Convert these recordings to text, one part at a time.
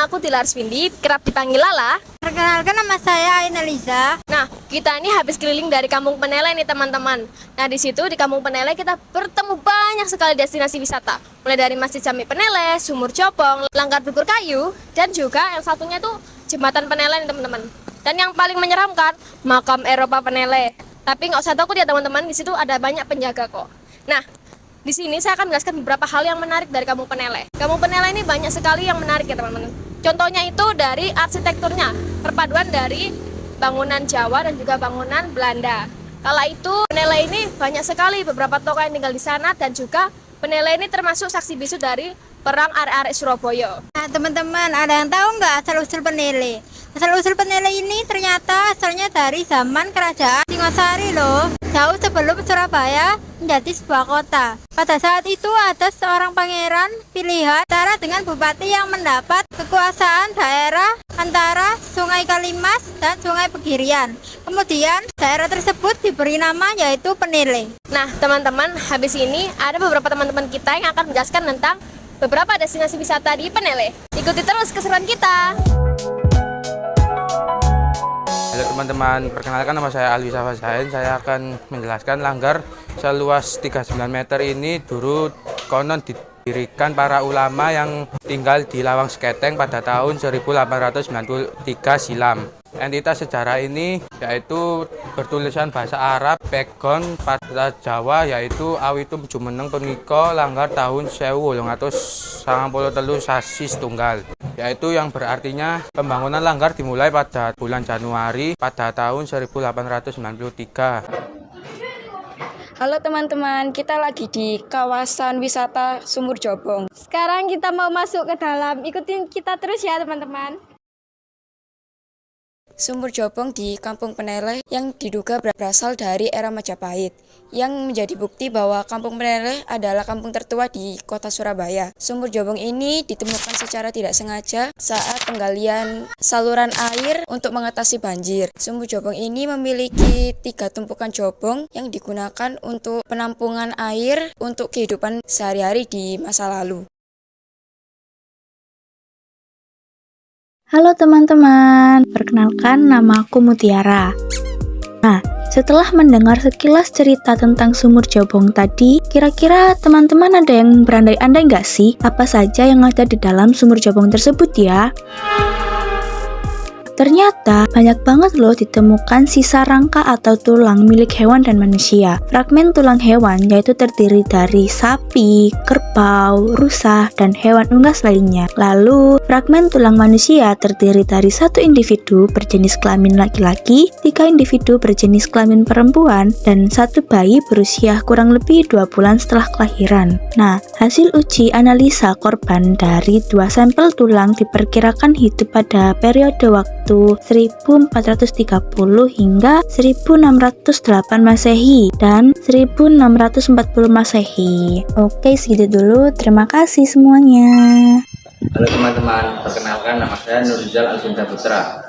aku Tilar Swindi, kerap dipanggil Lala. Perkenalkan, nama saya Aina Liza. Nah, kita ini habis keliling dari Kampung Peneleh nih teman-teman. Nah, di situ di Kampung Peneleh kita bertemu banyak sekali destinasi wisata. Mulai dari Masjid Jami Peneleh, Sumur Jobong, Langgar Bukur Kayu, dan juga yang satunya tuh Jembatan Peneleh nih teman-teman. Dan yang paling menyeramkan, Makam Eropa Peneleh. Tapi nggak usah takut ya teman-teman, di situ ada banyak penjaga kok. Nah, di sini saya akan menjelaskan beberapa hal yang menarik dari Kampung Peneleh. Kampung Peneleh ini banyak sekali yang menarik ya teman-teman. Contohnya itu dari arsitekturnya, perpaduan dari bangunan Jawa dan juga bangunan Belanda. Kala itu Peneleh ini banyak sekali beberapa tokoh yang tinggal di sana, dan juga Peneleh ini termasuk saksi bisu dari perang arek-arek Surabaya. Nah, teman-teman, ada yang tahu nggak asal-usul Peneleh? Asal-usul Peneleh ini ternyata asalnya dari zaman kerajaan Singosari loh. Jauh sebelum Surabaya menjadi sebuah kota. Pada saat itu ada seorang pangeran pilihan antara dengan bupati yang mendapat kekuasaan daerah antara Sungai Kalimas dan Sungai Pegirian. Kemudian daerah tersebut diberi nama yaitu Peneleh. Nah teman-teman, habis ini ada beberapa teman-teman kita yang akan menjelaskan tentang beberapa destinasi wisata di Peneleh. Ikuti terus keseruan kita. Halo teman-teman, perkenalkan nama saya Alwi Safazain. Saya akan menjelaskan Langgar seluas 39 meter ini dulu konon didirikan para ulama yang tinggal di Lawang Seketeng pada tahun 1893 silam. Entitas sejarah ini yaitu bertulisan bahasa Arab, pegon pada Jawa yaitu awitum jumeneng punika Langgar tahun 1893 sasi setunggal, yaitu yang berartinya pembangunan Langgar dimulai pada bulan Januari pada tahun 1893. Halo teman-teman, kita lagi di kawasan wisata Sumur Jobong. Sekarang kita mau masuk ke dalam, ikutin kita terus ya teman-teman. Sumur Jobong di Kampung Peneleh yang diduga berasal dari era Majapahit, yang menjadi bukti bahwa Kampung Peneleh adalah kampung tertua di kota Surabaya. Sumur Jobong ini ditemukan secara tidak sengaja saat penggalian saluran air untuk mengatasi banjir. Sumur Jobong ini memiliki 3 tumpukan jobong yang digunakan untuk penampungan air untuk kehidupan sehari-hari di masa lalu. Halo teman-teman, perkenalkan nama aku Mutiara. Nah, setelah mendengar sekilas cerita tentang Sumur Jobong tadi, kira-kira teman-teman ada yang berandai-andai nggak sih apa saja yang ada di dalam Sumur Jobong tersebut ya? Ternyata banyak banget loh ditemukan sisa rangka atau tulang milik hewan dan manusia. Fragmen tulang hewan yaitu terdiri dari sapi, kerbau, rusa, dan hewan unggas lainnya. Lalu, fragmen tulang manusia terdiri dari 1 individu berjenis kelamin laki-laki, 3 individu berjenis kelamin perempuan, dan 1 bayi berusia kurang lebih 2 bulan setelah kelahiran. Nah, hasil uji analisa korban dari 2 sampel tulang diperkirakan hidup pada periode waktu 1430 hingga 1608 Masehi dan 1640 Masehi. Oke, segitu dulu. Terima kasih semuanya. Halo teman-teman, perkenalkan nama saya Nurizal Alvinda Putra.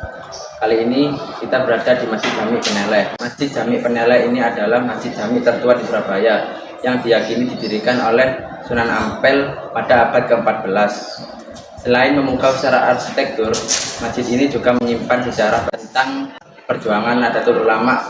Kali ini kita berada di Masjid Jami Peneleh. Masjid Jami Peneleh ini adalah masjid jami tertua di Surabaya yang diyakini didirikan oleh Sunan Ampel pada abad ke-14. Selain memukau secara arsitektur, masjid ini juga menyimpan sejarah tentang perjuangan Nahdlatul Ulama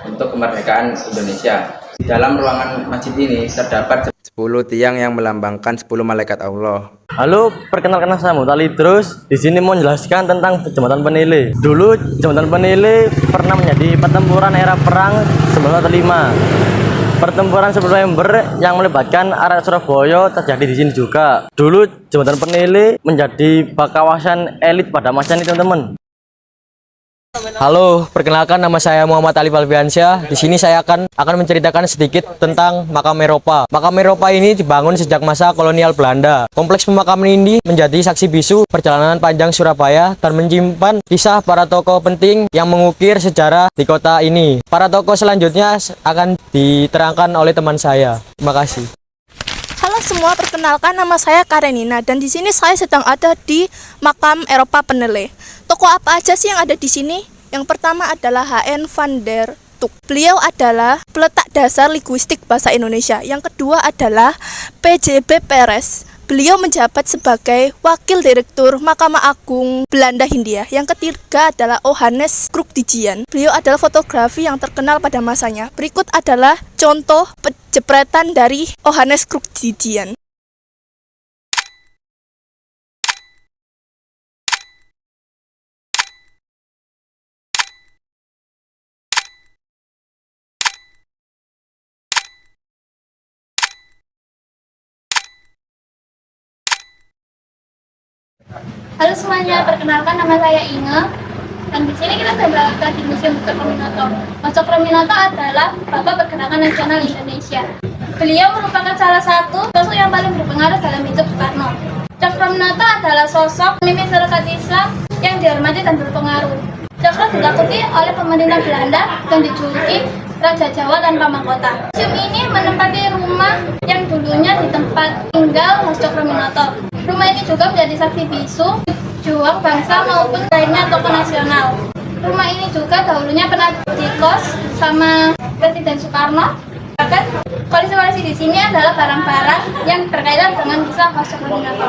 untuk kemerdekaan Indonesia. Di dalam ruangan masjid ini terdapat 10 tiang yang melambangkan 10 malaikat Allah. Halo, perkenalkan saya Mutali terus. Di sini mau menjelaskan tentang Jembatan Peneleh. Dulu Jembatan Peneleh pernah menjadi pertempuran era perang 1945. Pertempuran September yang melibatkan arek Surabaya terjadi di sini juga. Dulu Jembatan Peneleh menjadi kawasan elit pada masa ini, teman-teman. Halo, perkenalkan nama saya Muhammad Ali Falbiansyah. Di sini saya akan menceritakan sedikit tentang Makam Eropa. Makam Eropa ini dibangun sejak masa kolonial Belanda. Kompleks pemakaman ini menjadi saksi bisu perjalanan panjang Surabaya dan menyimpan kisah para tokoh penting yang mengukir sejarah di kota ini. Para tokoh selanjutnya akan diterangkan oleh teman saya. Terima kasih. Halo semua, perkenalkan nama saya Karenina dan di sini saya sedang ada di Makam Eropa Peneleh. Tokoh apa aja sih yang ada di sini? Yang pertama adalah H.N. van der Tuk. Beliau adalah peletak dasar linguistik bahasa Indonesia. Yang kedua adalah P.J.B. Peres. Beliau menjabat sebagai Wakil Direktur Mahkamah Agung Belanda Hindia. Yang ketiga adalah Johannes Krukdijian. Beliau adalah fotografi yang terkenal pada masanya. Berikut adalah contoh penjepretan dari Johannes Krukdijian. Halo semuanya, perkenalkan nama saya Inge. Dan di sini kita sedang berada di Museum Cokroaminoto. Mas Cokroaminoto adalah Bapak Pergerakan Nasional Indonesia. Beliau merupakan salah satu sosok yang paling berpengaruh dalam hidup Soekarno. Cokroaminoto adalah sosok pemimpin masyarakat Islam yang dihormati dan berpengaruh. Cokro ditakuti oleh pemerintah Belanda dan dijuluki Raja Jawa tanpa mahkota. Museum ini menempati rumah yang dulunya di tempat tinggal Mas Cokroaminoto. Rumah ini juga menjadi saksi bisu juang bangsa maupun lainnya tokoh nasional. Rumah ini juga dahulunya pernah dikos sama Presiden Soekarno. Bahkan koleksi-koleksi di sini adalah barang-barang yang berkaitan dengan kisah Mas Cokroaminoto.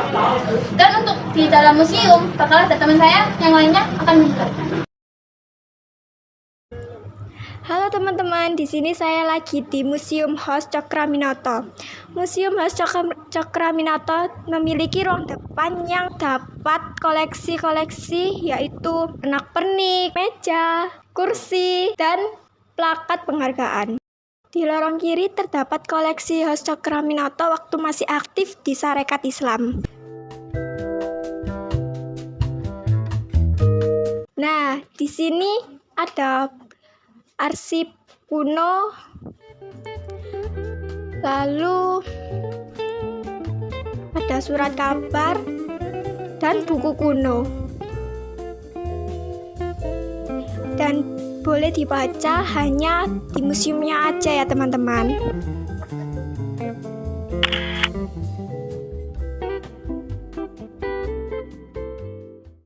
Dan untuk di dalam museum bakal ada teman saya yang lainnya akan menjelaskan. Halo teman-teman, di sini saya lagi di Museum Host Cokroaminoto. Museum Host Cokroaminoto memiliki ruang depan yang dapat koleksi-koleksi yaitu pernak-pernik, meja, kursi, dan plakat penghargaan. Di lorong kiri terdapat koleksi Host Cokroaminoto waktu masih aktif di Sarekat Islam. Nah, di sini ada arsip kuno, lalu ada surat kabar dan buku kuno, dan boleh dibaca hanya di museumnya aja ya teman-teman.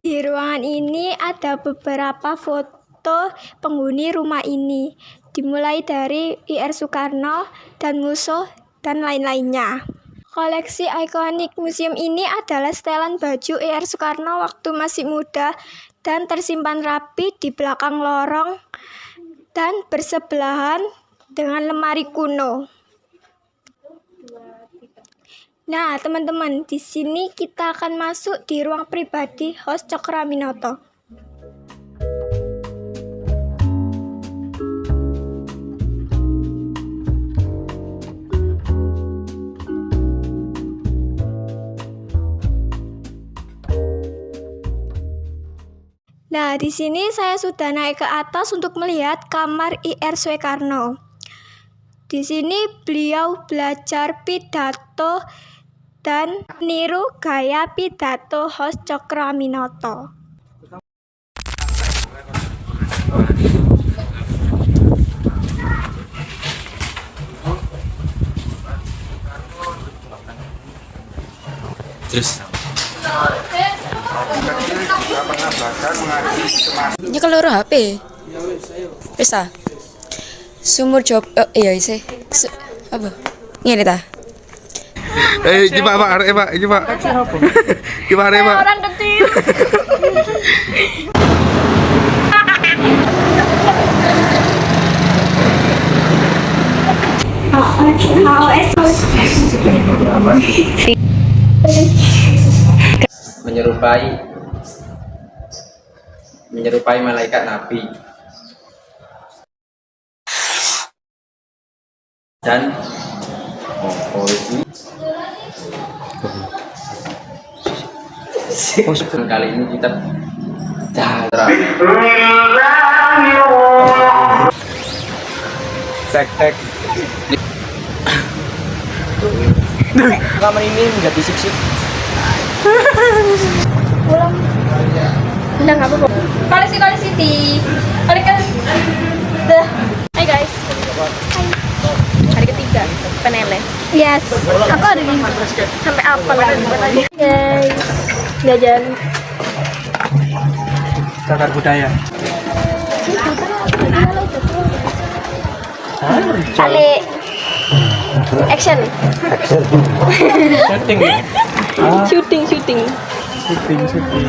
Di ruangan ini ada beberapa foto penghuni rumah ini, dimulai dari Ir Soekarno dan Musuh dan lain-lainnya. Koleksi ikonik museum ini adalah setelan baju Ir Soekarno waktu masih muda dan tersimpan rapi di belakang lorong dan bersebelahan dengan lemari kuno. Nah, teman-teman, di sini kita akan masuk di ruang pribadi Host Cokroaminoto. Nah, di sini saya sudah naik ke atas untuk melihat kamar Ir Soekarno. Di sini beliau belajar pidato dan meniru gaya pidato Host Cokroaminoto. Terus Ini kalau HP. Bisa. Sumur job iya isi. Apa? Ngene ta. coba Pak, arek Pak, iki Pak. Coba arek Pak. Orang kecil. menyerupai malaikat Nabi dan kali ini kita tek Kamar ini menjadi sik-sik. Pulang. Udah nggak apa-apa. Koleksi di Hai guys. Hari ketiga penele. Yes, aku ada di Sampai apa lagi tadi? Guys, jajan. cagar budaya. Ale. Action. Shooting.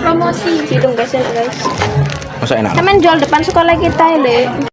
Promosi. Gitu guys. Masa enak? Sampean jual depan sekolah kita, Le.